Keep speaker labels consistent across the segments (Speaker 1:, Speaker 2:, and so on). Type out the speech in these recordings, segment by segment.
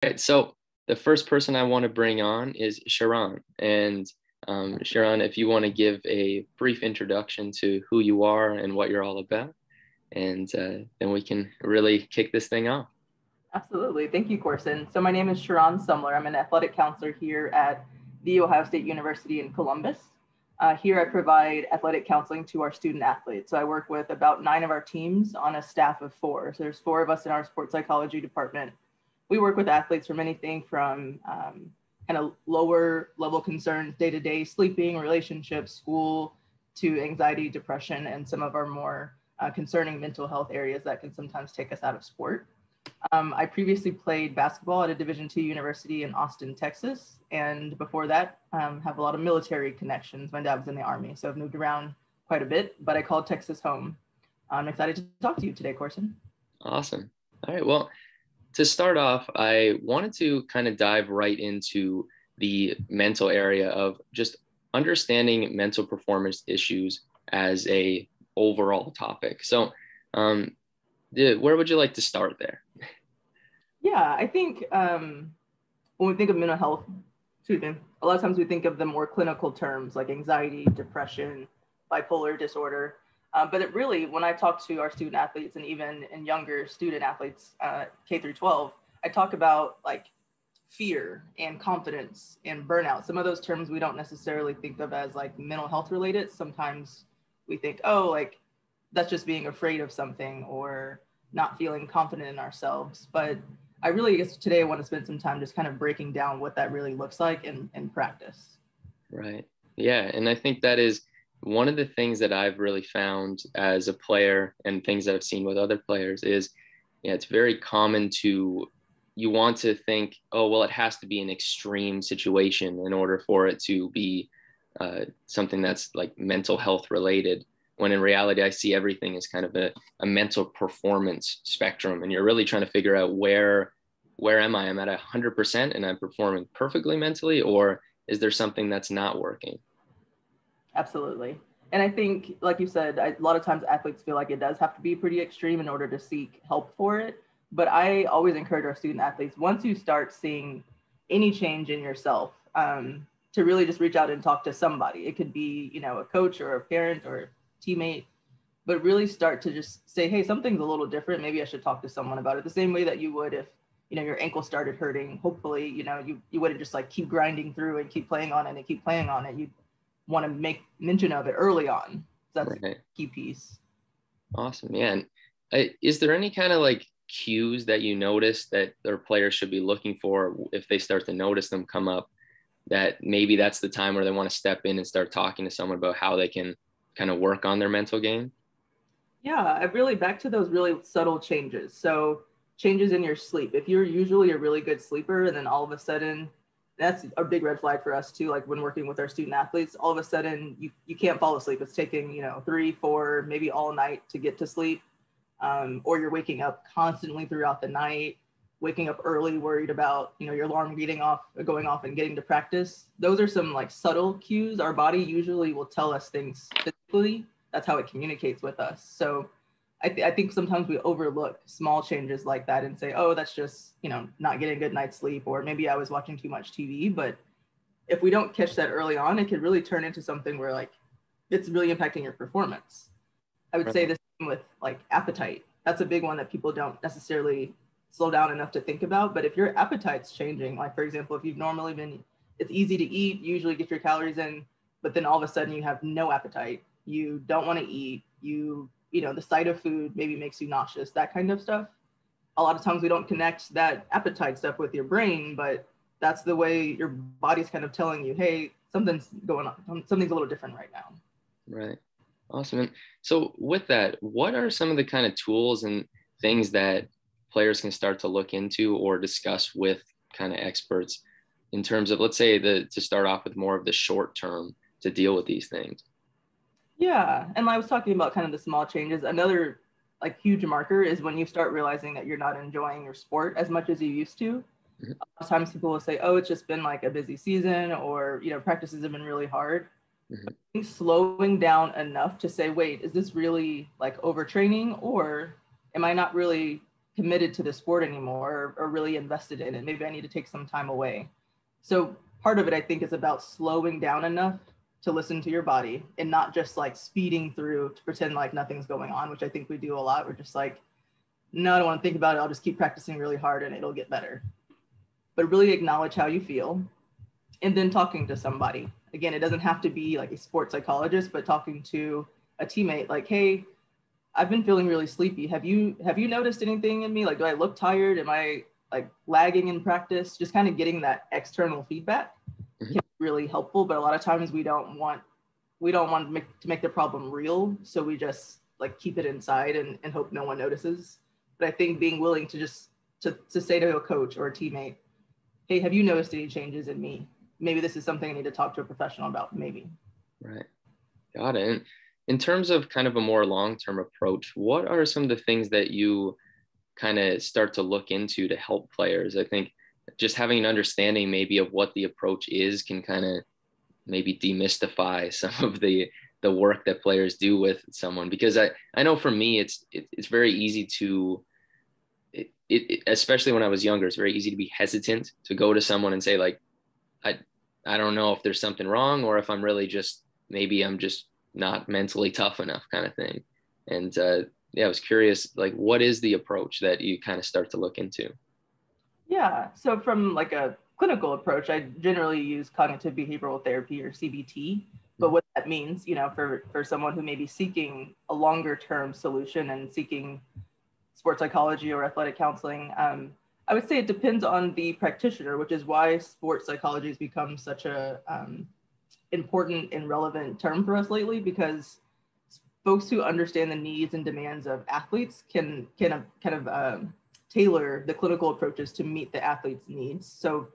Speaker 1: Right, so the first person I want to bring on is Charron. And Charron, if you want to give a brief introduction to who you are and what you're all about, and then we can really kick this thing off.
Speaker 2: Absolutely. Thank you, Corson. So my name is Charron Sumler. I'm an athletic counselor here at The Ohio State University in Columbus. Here I provide athletic counseling to our student athletes. So I work with about 9 of our teams on a staff of 4. So there's 4 of us in our sports psychology department. We work with athletes from anything from kind of lower level concerns, day-to-day sleeping, relationships, school, to anxiety, depression, and some of our more concerning mental health areas that can sometimes take us out of sport. I previously played basketball at a Division II university in Austin, Texas. And before that, have a lot of military connections. My dad was in the Army, so I've moved around quite a bit, but I called Texas home. I'm excited to talk to you today, Corson.
Speaker 1: Awesome. All right. Well, to start off, I wanted to kind of dive right into the mental area of just understanding mental performance issues as a overall topic. So, where would you like to start there?
Speaker 2: Yeah, I think when we think of mental health, a lot of times we think of the more clinical terms like anxiety, depression, bipolar disorder. But it really, when I talk to our student athletes and even in younger student athletes, K through 12, I talk about like fear and confidence and burnout. Some of those terms we don't necessarily think of as like mental health related. Sometimes we think, oh, like that's just being afraid of something or not feeling confident in ourselves. But I really guess today I want to spend some time just kind of breaking down what that really looks like in practice.
Speaker 1: Right. Yeah. And I think that is one of the things that I've really found as a player and things that I've seen with other players is, yeah, it's very common you want to think, oh, well, it has to be an extreme situation in order for it to be something that's like mental health related. When in reality, I see everything as kind of a mental performance spectrum. And you're really trying to figure out where am I? I'm at 100% and I'm performing perfectly mentally, or is there something that's not working?
Speaker 2: Absolutely. And I think, like you said, a lot of times athletes feel like it does have to be pretty extreme in order to seek help for it. But I always encourage our student athletes, once you start seeing any change in yourself, to really just reach out and talk to somebody. It could be, a coach or a parent or a teammate, but really start to just say, hey, something's a little different. Maybe I should talk to someone about it. The same way that you would if, your ankle started hurting. Hopefully, you wouldn't just like keep grinding through and keep playing on it and keep playing on it. You want to make mention of it early on. That's right. A key piece.
Speaker 1: Awesome. Yeah. And is there any kind of like cues that you notice that their players should be looking for if they start to notice them come up, that maybe that's the time where they want to step in and start talking to someone about how they can kind of work on their mental game?
Speaker 2: Yeah, I really back to those really subtle changes. So changes in your sleep. If you're usually a really good sleeper and then all of a sudden, that's a big red flag for us too. Like when working with our student athletes, all of a sudden you can't fall asleep. It's taking, 3, 4, maybe all night to get to sleep. Or you're waking up constantly throughout the night, waking up early, worried about, your alarm going off and getting to practice. Those are some like subtle cues. Our body usually will tell us things physically. That's how it communicates with us. So I think sometimes we overlook small changes like that and say, oh, that's just, not getting a good night's sleep, or maybe I was watching too much TV. But if we don't catch that early on, it could really turn into something where like it's really impacting your performance. I would say the same with like appetite. That's a big one that people don't necessarily slow down enough to think about. But if your appetite's changing, like for example, if you've normally it's easy to eat, you usually get your calories in, but then all of a sudden you have no appetite, you don't want to eat, the sight of food maybe makes you nauseous, that kind of stuff. A lot of times we don't connect that appetite stuff with your brain, but that's the way your body's kind of telling you, hey, something's going on, something's a little different right now.
Speaker 1: Right. Awesome. And so with that, what are some of the kind of tools and things that players can start to look into or discuss with kind of experts in terms of, let's say, to start off with more of the short term to deal with these things?
Speaker 2: Yeah. And I was talking about kind of the small changes. Another like huge marker is when you start realizing that you're not enjoying your sport as much as you used to. Mm-hmm. A lot of times people will say, oh, it's just been like a busy season, or, practices have been really hard. Mm-hmm. Slowing down enough to say, wait, is this really like overtraining, or am I not really committed to the sport anymore or really invested in it. Maybe I need to take some time away. So part of it, I think, is about slowing down enough to listen to your body and not just like speeding through to pretend like nothing's going on, which I think we do a lot. We're just like, no, I don't want to think about it. I'll just keep practicing really hard and it'll get better. But really acknowledge how you feel and then talking to somebody. Again, it doesn't have to be like a sports psychologist, but talking to a teammate like, hey, I've been feeling really sleepy. Have you noticed anything in me? Like, do I look tired? Am I like lagging in practice? Just kind of getting that external feedback can be really helpful. But a lot of times we don't want to make the problem real. So we just like keep it inside and hope no one notices. But I think being willing to just to say to a coach or a teammate, hey, have you noticed any changes in me? Maybe this is something I need to talk to a professional about, maybe.
Speaker 1: Right. Got it. And in terms of kind of a more long-term approach, what are some of the things that you kind of start to look into to help players? I think just having an understanding maybe of what the approach is can kind of maybe demystify some of the work that players do with someone, because I know for me, it's very easy to, especially when I was younger, it's very easy to be hesitant to go to someone and say like, I don't know if there's something wrong or if I'm really just, maybe I'm just not mentally tough enough kind of thing. And I was curious, like, what is the approach that you kind of start to look into?
Speaker 2: Yeah, so from like a clinical approach, I generally use cognitive behavioral therapy or CBT. But what that means, for someone who may be seeking a longer term solution and seeking sports psychology or athletic counseling, I would say it depends on the practitioner, which is why sports psychology has become such a important and relevant term for us lately, because folks who understand the needs and demands of athletes can tailor the clinical approaches to meet the athlete's needs. So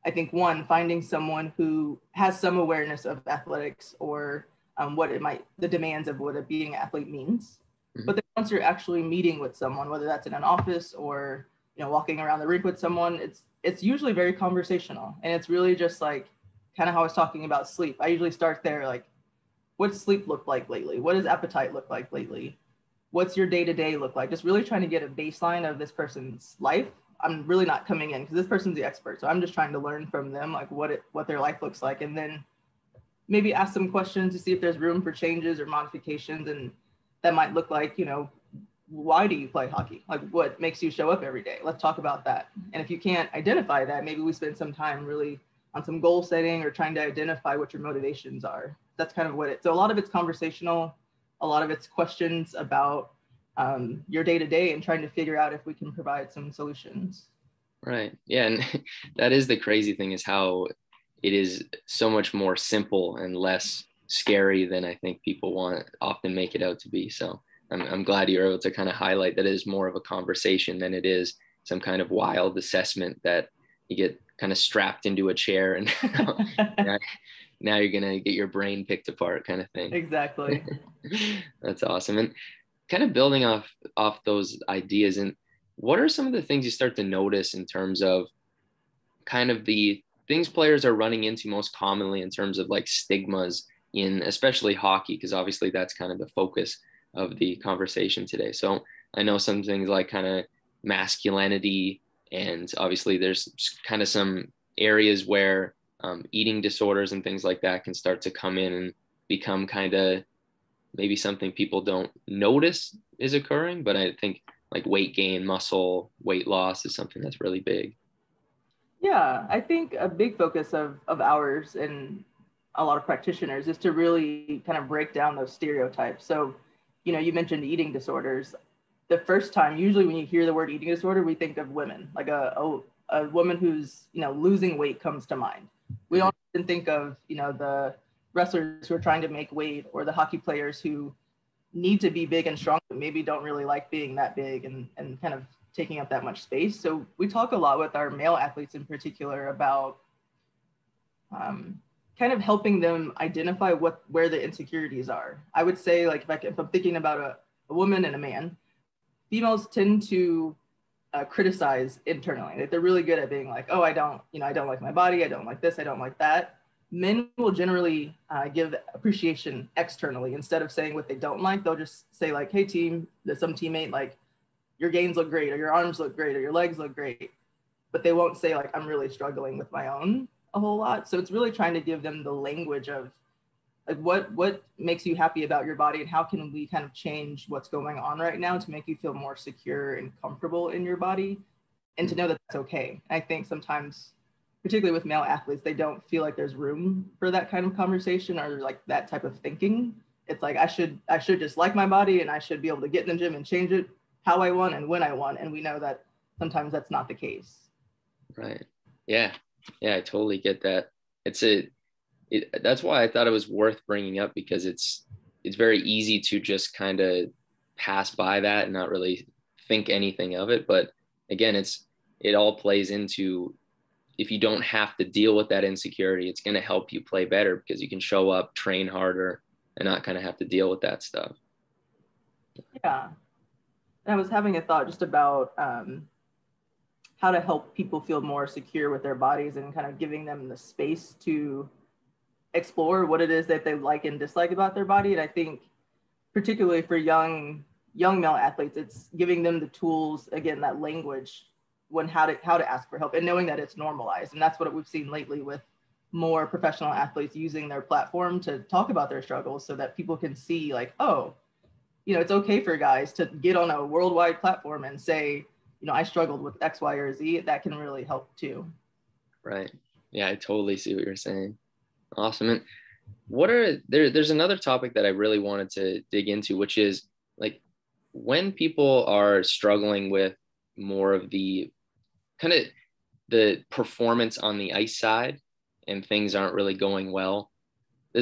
Speaker 2: I think one, finding someone who has some awareness of athletics or the demands of what a being athlete means. Mm-hmm. But then once you're actually meeting with someone, whether that's in an office or walking around the rink with someone, it's usually very conversational, and it's really just like kind of how I was talking about sleep. I usually start there, like, what's sleep look like lately? What does appetite look like lately? What's your day-to-day look like? Just really trying to get a baseline of this person's life. I'm really not coming in because this person's the expert. So I'm just trying to learn from them, like what their life looks like. And then maybe ask some questions to see if there's room for changes or modifications. And that might look like, why do you play hockey? Like, what makes you show up every day? Let's talk about that. And if you can't identify that, maybe we spend some time really on some goal setting or trying to identify what your motivations are. That's kind of so a lot of it's conversational, a lot of it's questions about your day-to-day and trying to figure out if we can provide some solutions.
Speaker 1: Right. Yeah. And that is the crazy thing, is how it is so much more simple and less scary than I think people often make it out to be. So I'm glad you're able to kind of highlight that it is more of a conversation than it is some kind of wild assessment that you get kind of strapped into a chair and now you're going to get your brain picked apart kind of thing.
Speaker 2: Exactly.
Speaker 1: That's awesome. And kind of building off those ideas, and what are some of the things you start to notice in terms of kind of the things players are running into most commonly in terms of like stigmas in especially hockey, because obviously that's kind of the focus of the conversation today. So I know some things like kind of masculinity, and obviously there's kind of some areas where eating disorders and things like that can start to come in and become kind of maybe something people don't notice is occurring. But I think like weight gain, muscle, weight loss is something that's really big.
Speaker 2: Yeah, I think a big focus of ours and a lot of practitioners is to really kind of break down those stereotypes. So, you mentioned eating disorders. The first time, usually when you hear the word eating disorder, we think of women, like a woman who's, losing weight comes to mind. We don't even think of, the wrestlers who are trying to make weight, or the hockey players who need to be big and strong, but maybe don't really like being that big and kind of taking up that much space. So we talk a lot with our male athletes in particular about kind of helping them identify where the insecurities are. I would say, like, if I'm thinking about a woman and a man, females tend to criticize internally. Like, they're really good at being like, oh, I don't like my body. I don't like this. I don't like that. Men will generally give appreciation externally. Instead of saying what they don't like, they'll just say like, hey team, some teammate, like, your gains look great, or your arms look great, or your legs look great, but they won't say like, I'm really struggling with my own a whole lot. So it's really trying to give them the language of like, what makes you happy about your body, and how can we kind of change what's going on right now to make you feel more secure and comfortable in your body, and to know that that's okay. I think sometimes, particularly with male athletes, they don't feel like there's room for that kind of conversation or like that type of thinking. It's like, I should just like my body, and I should be able to get in the gym and change it how I want and when I want. And we know that sometimes that's not the case.
Speaker 1: Right. Yeah. Yeah, I totally get that. That's why I thought it was worth bringing up, because it's very easy to just kind of pass by that and not really think anything of it. But again, it all plays into, if you don't have to deal with that insecurity, it's going to help you play better, because you can show up, train harder, and not kind of have to deal with that stuff.
Speaker 2: Yeah. And I was having a thought just about how to help people feel more secure with their bodies, and kind of giving them the space to explore what it is that they like and dislike about their body. And I think particularly for young male athletes, it's giving them the tools, again, that language, when how to ask for help, and knowing that it's normalized. And that's what we've seen lately with more professional athletes using their platform to talk about their struggles, so that people can see like, oh, it's okay for guys to get on a worldwide platform and say, I struggled with X, Y, or Z. That can really help too.
Speaker 1: Right. Yeah, I totally see what you're saying. Awesome. And there's another topic that I really wanted to dig into, which is like, when people are struggling with more of the kind of the performance on the ice side, and things aren't really going well,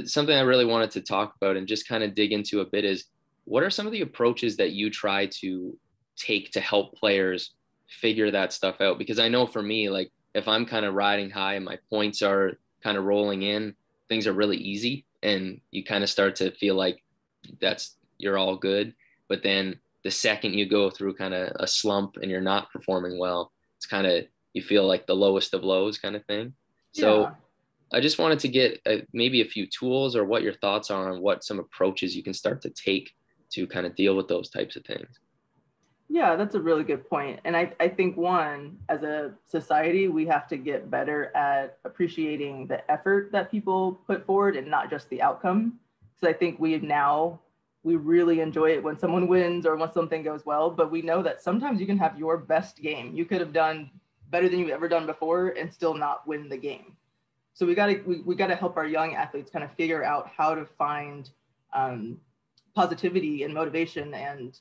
Speaker 1: something I really wanted to talk about and just kind of dig into a bit is, what are some of the approaches that you try to take to help players figure that stuff out? Because I know for me, like, if I'm kind of riding high and my points are kind of rolling in, things are really easy, and you kind of start to feel like you're all good. But then the second you go through kind of a slump and you're not performing well, it's kind of, you feel like the lowest of lows kind of thing. So
Speaker 2: Yeah.
Speaker 1: I just wanted to get maybe a few tools, or what your thoughts are on what some approaches you can start to take to kind of deal with those types of things.
Speaker 2: Yeah, that's a really good point. And I think, one, as a society, we have to get better at appreciating the effort that people put forward and not just the outcome. Because I think we really enjoy it when someone wins or when something goes well, but we know that sometimes you can have your best game. You could have done better than you've ever done before and still not win the game. So we gotta help our young athletes kind of figure out how to find positivity and motivation and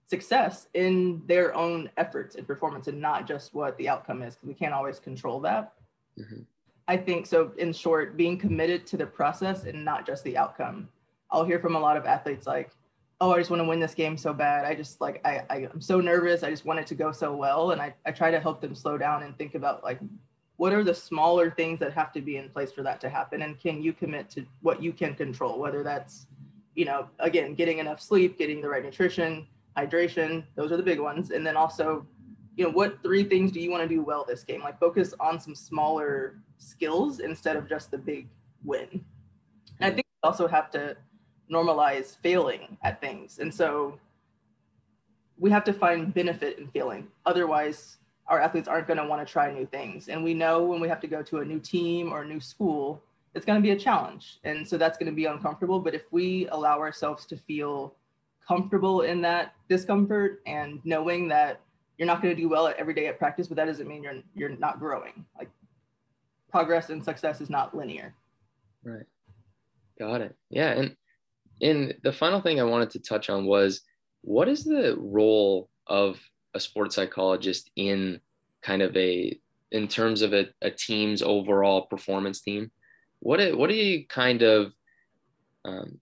Speaker 2: success in their own efforts and performance, and not just what the outcome is, because we can't always control that. Mm-hmm. I think so. In short, being committed to the process and not just the outcome. I'll hear from a lot of athletes like, oh, I just want to win this game so bad. I just like, I'm so nervous. I just want it to go so well. And I try to help them slow down and think about like, what are the smaller things that have to be in place for that to happen? And can you commit to what you can control, whether that's, again, getting enough sleep, getting the right nutrition, hydration, those are the big ones. And then also, what 3 things do you want to do well this game? Like, focus on some smaller skills instead of just the big win. And I think we also have to normalize failing at things. And so we have to find benefit in failing. Otherwise, our athletes aren't going to want to try new things. And we know when we have to go to a new team or a new school, it's going to be a challenge. And so that's going to be uncomfortable. But if we allow ourselves to feel comfortable in that discomfort, and knowing that you're not going to do well every day at practice, but that doesn't mean you're not growing. Like, progress and success is not linear.
Speaker 1: Right. Got it. Yeah. And the final thing I wanted to touch on was, what is the role of a sports psychologist in kind of in terms of a team's overall performance team? What do you kind of,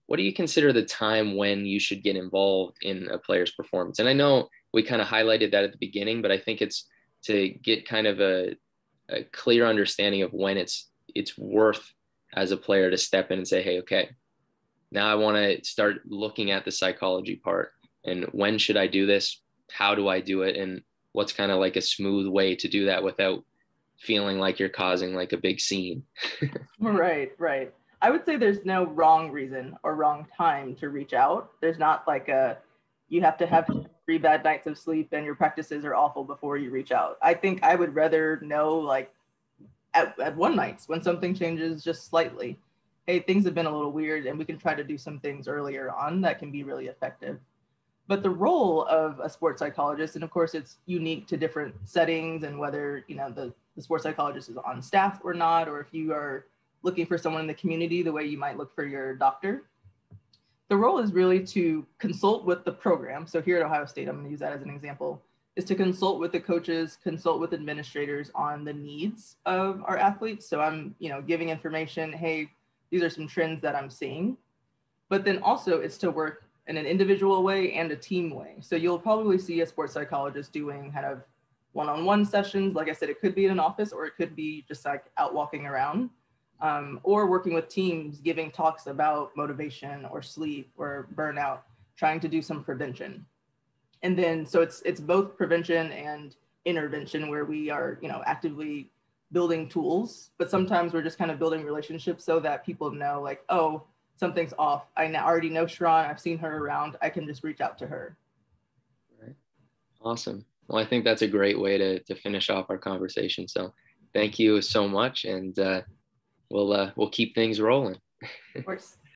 Speaker 1: what do you consider the time when you should get involved in a player's performance? And I know we kind of highlighted that at the beginning, but I think it's to get kind of a clear understanding of when it's worth as a player to step in and say, hey, okay, now I want to start looking at the psychology part, and when should I do this? How do I do it? And what's kind of like a smooth way to do that without feeling like you're causing like a big scene?
Speaker 2: Right. I would say there's no wrong reason or wrong time to reach out. There's not like you have to have 3 bad nights of sleep and your practices are awful before you reach out. I think I would rather know, like, at one night when something changes just slightly, hey, things have been a little weird and we can try to do some things earlier on that can be really effective. But the role of a sports psychologist, and of course it's unique to different settings and whether, you know, the sports psychologist is on staff or not, or if you are looking for someone in the community the way you might look for your doctor. The role is really to consult with the program. So here at Ohio State, I'm going to use that as an example, is to consult with the coaches, consult with administrators on the needs of our athletes. So I'm, you know, giving information, hey, these are some trends that I'm seeing. But then also it's to work in an individual way and a team way. So you'll probably see a sports psychologist doing kind of one-on-one sessions. Like I said, it could be in an office or it could be just like out walking around, or working with teams, giving talks about motivation or sleep or burnout, trying to do some prevention. And then, so it's both prevention and intervention where we are, you know, actively building tools, but sometimes we're just kind of building relationships so that people know, like, oh, something's off. I already know Charron. I've seen her around. I can just reach out to her.
Speaker 1: Right. Awesome. Well, I think that's a great way to finish off our conversation. So thank you so much. And we'll keep things rolling.
Speaker 2: Of course.